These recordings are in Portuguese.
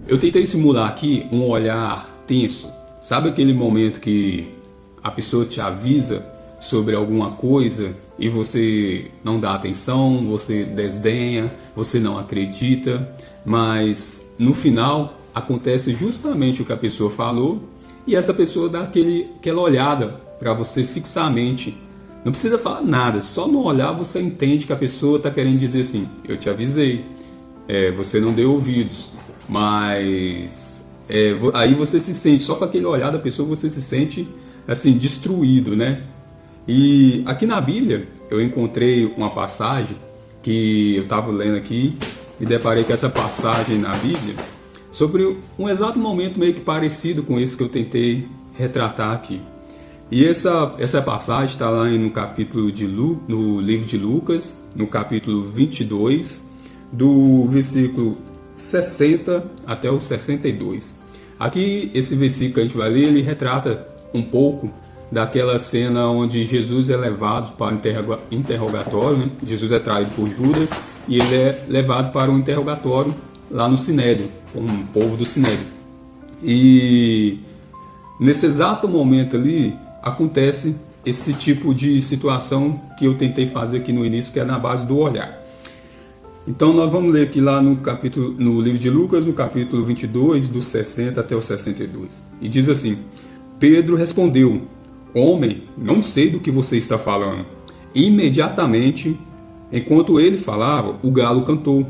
Eu tentei simular aqui um olhar tenso. Sabe aquele momento que a pessoa te avisa sobre alguma coisa e você não dá atenção, você desdenha, você não acredita, mas no final acontece justamente o que a pessoa falou e essa pessoa dá aquela olhada para você fixamente. Não precisa falar nada, só no olhar você entende que a pessoa está querendo dizer assim: eu te avisei, você não deu ouvidos, mas aí você se sente, só com aquele olhar da pessoa você se sente assim, destruído, né? E aqui na Bíblia eu encontrei uma passagem que eu estava lendo aqui e deparei com essa passagem na Bíblia sobre um exato momento meio que parecido com esse que eu tentei retratar aqui. E essa passagem está lá no livro de Lucas, no capítulo 22, do versículo 60 até o 62. Aqui, esse versículo que a gente vai ler, ele retrata um pouco daquela cena onde Jesus é levado para o interrogatório, né? Jesus é traído por Judas e ele é levado para um interrogatório lá no Sinédrio, com o povo do Sinédrio. E nesse exato momento ali, acontece esse tipo de situação que eu tentei fazer aqui no início, que é na base do olhar. Então nós vamos ler aqui lá no livro de Lucas, no capítulo 22, do 60 até o 62. E diz assim: Pedro respondeu: Homem, não sei do que você está falando. Imediatamente, enquanto ele falava, o galo cantou.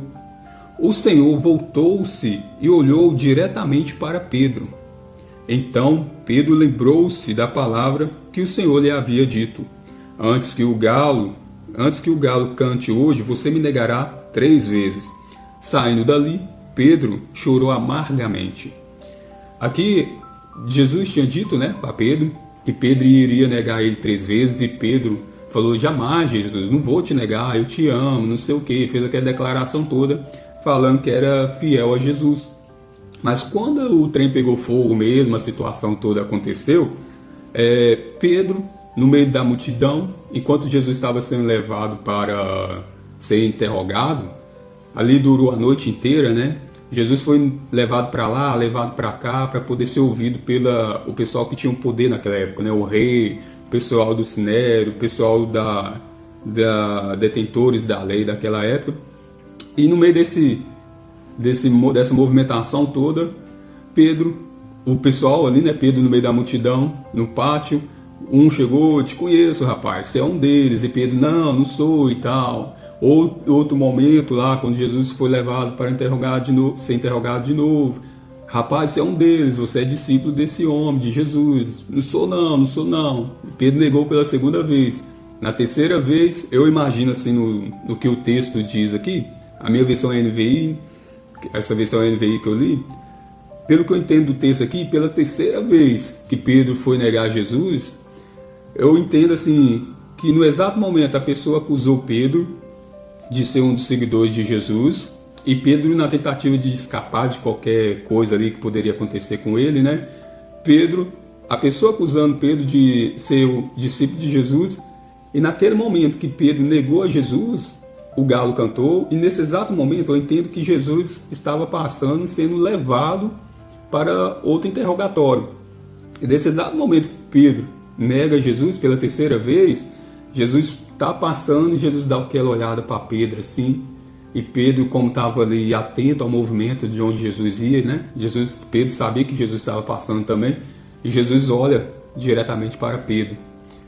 O Senhor voltou-se e olhou diretamente para Pedro. Então Pedro lembrou-se da palavra que o Senhor lhe havia dito: Antes que o galo cante hoje, você me negará 3 vezes. Saindo dali, Pedro chorou amargamente. Aqui Jesus tinha dito, né, para Pedro, que Pedro iria negar ele 3 vezes, e Pedro falou: jamais, Jesus, não vou te negar, eu te amo, não sei o que, fez aquela declaração toda, falando que era fiel a Jesus. Mas quando o trem pegou fogo mesmo, a situação toda aconteceu, Pedro, no meio da multidão, enquanto Jesus estava sendo levado para ser interrogado, ali durou a noite inteira, né? Jesus foi levado para lá, levado para cá, para poder ser ouvido pelo pessoal que tinha um poder naquela época, né? O rei, o pessoal do Sinédrio, o pessoal da detentores da lei daquela época. E no meio dessa movimentação toda, Pedro, o pessoal ali, né? Pedro no meio da multidão, no pátio, um chegou: te conheço, rapaz, você é um deles. E Pedro: não sou e tal. Ou outro momento lá, quando Jesus foi levado para ser interrogado de novo: rapaz, você é um deles, você é discípulo desse homem, de Jesus. Não sou não. Pedro negou pela segunda vez. Na terceira vez, eu imagino assim no que o texto diz aqui, a minha versão NVI, essa versão NVI que eu li, pelo que eu entendo do texto aqui, pela terceira vez que Pedro foi negar Jesus, eu entendo assim que no exato momento a pessoa acusou Pedro de ser um dos seguidores de Jesus, e Pedro, na tentativa de escapar de qualquer coisa ali que poderia acontecer com ele, né? A pessoa acusando Pedro de ser o discípulo de Jesus, e naquele momento que Pedro negou a Jesus, o galo cantou, e nesse exato momento eu entendo que Jesus estava passando, sendo levado para outro interrogatório. E nesse exato momento que Pedro nega Jesus pela terceira vez, Jesus está passando e Jesus dá aquela olhada para Pedro assim, e Pedro, como estava ali atento ao movimento de onde Jesus ia, né? Pedro sabia que Jesus estava passando também, e Jesus olha diretamente para Pedro.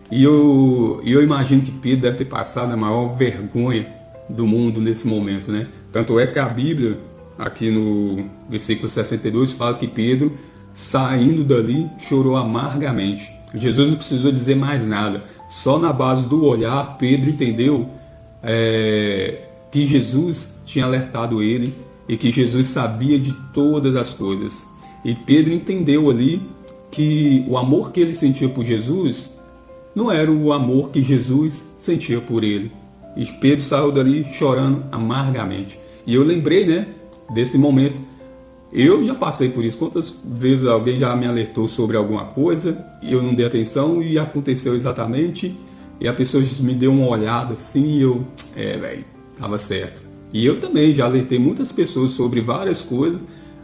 E eu imagino que Pedro deve ter passado a maior vergonha do mundo nesse momento, né? Tanto é que a Bíblia, aqui no versículo 62, fala que Pedro, saindo dali, chorou amargamente. Jesus não precisou dizer mais nada. Só na base do olhar, Pedro entendeu que Jesus tinha alertado ele e que Jesus sabia de todas as coisas. E Pedro entendeu ali que o amor que ele sentia por Jesus não era o amor que Jesus sentia por ele. E Pedro saiu dali chorando amargamente. E eu lembrei, né, desse momento. Eu já passei por isso. Quantas vezes alguém já me alertou sobre alguma coisa e eu não dei atenção e aconteceu exatamente, e a pessoa me deu uma olhada assim e eu, tava certo. E eu também já alertei muitas pessoas sobre várias coisas,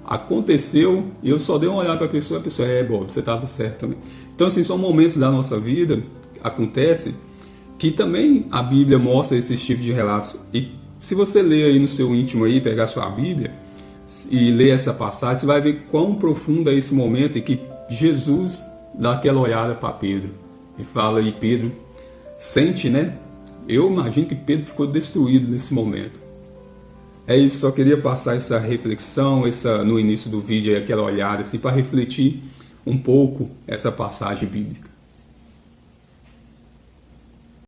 aconteceu e eu só dei uma olhada para a pessoa Bob, você estava certo também. Então, assim, são momentos da nossa vida, acontece, que também a Bíblia mostra esses tipos de relatos. E se você ler aí no seu íntimo aí, pegar sua Bíblia e ler essa passagem, você vai ver quão profundo é esse momento em que Jesus dá aquela olhada para Pedro e fala, e Pedro sente, né? Eu imagino que Pedro ficou destruído nesse momento. É isso, só queria passar essa reflexão, no início do vídeo, aí, aquela olhada assim, para refletir um pouco essa passagem bíblica.